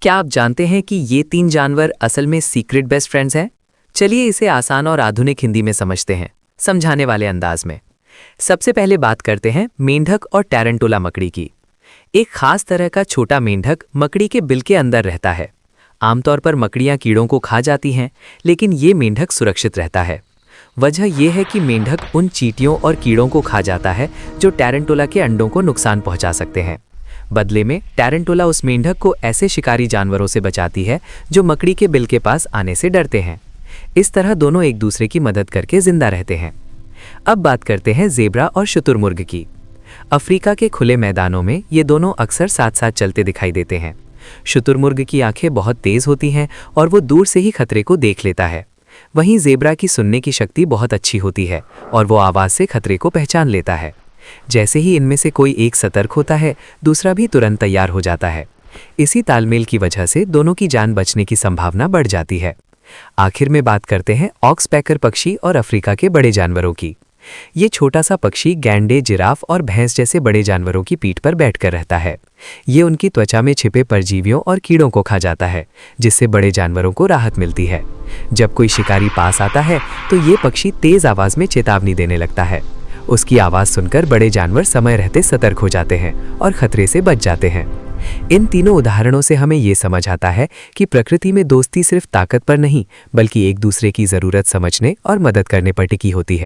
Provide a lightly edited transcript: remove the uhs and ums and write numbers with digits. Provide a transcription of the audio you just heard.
क्या आप जानते हैं कि ये तीन जानवर असल में सीक्रेट बेस्ट फ्रेंड्स हैं? चलिए इसे आसान और आधुनिक हिंदी में समझते हैं, समझाने वाले अंदाज में। सबसे पहले बात करते हैं मेंढक और टैरेंटुला मकड़ी की। एक खास तरह का छोटा मेंढक मकड़ी के बिल के अंदर रहता है। आमतौर पर मकड़ियां कीड़ों को खा जाती हैं, लेकिन ये मेंढक सुरक्षित रहता है। वजह यह है कि मेंढक उन चींटियों और कीड़ों को खा जाता है जो टैरेंटुला के अंडों को नुकसान पहुंचा सकते हैं। बदले में टैरेंटुला उस मेंढक को ऐसे शिकारी जानवरों से बचाती है जो मकड़ी के बिल के पास आने से डरते हैं। इस तरह दोनों एक दूसरे की मदद करके जिंदा रहते हैं। अब बात करते हैं ज़ेब्रा और शुतुरमुर्ग की। अफ्रीका के खुले मैदानों में ये दोनों अक्सर साथ साथ चलते दिखाई देते हैं। शुतुरमुर्ग की आंखें बहुत तेज होती हैं और वो दूर से ही खतरे को देख लेता है। वहीं ज़ेब्रा की सुनने की शक्ति बहुत अच्छी होती है और वो आवाज़ से खतरे को पहचान लेता है। जैसे ही इनमें से कोई एक सतर्क होता है, दूसरा भी तुरंत तैयार हो जाता है। इसी तालमेल की वजह से दोनों की जान बचने की संभावना बढ़ जाती है। आखिर में बात करते हैं ऑक्सपेकर पक्षी और अफ्रीका के बड़े जानवरों की। ये छोटा सा पक्षी गैंडे, जिराफ और भैंस जैसे बड़े जानवरों की पीठ पर बैठकर रहता है। ये उनकी त्वचा में छिपे परजीवियों और कीड़ों को खा जाता है, जिससे बड़े जानवरों को राहत मिलती है। जब कोई शिकारी पास आता है तो ये पक्षी तेज आवाज में चेतावनी देने लगता है। उसकी आवाज़ सुनकर बड़े जानवर समय रहते सतर्क हो जाते हैं और खतरे से बच जाते हैं। इन तीनों उदाहरणों से हमें ये समझ आता है कि प्रकृति में दोस्ती सिर्फ ताकत पर नहीं, बल्कि एक दूसरे की ज़रूरत समझने और मदद करने पर टिकी होती है।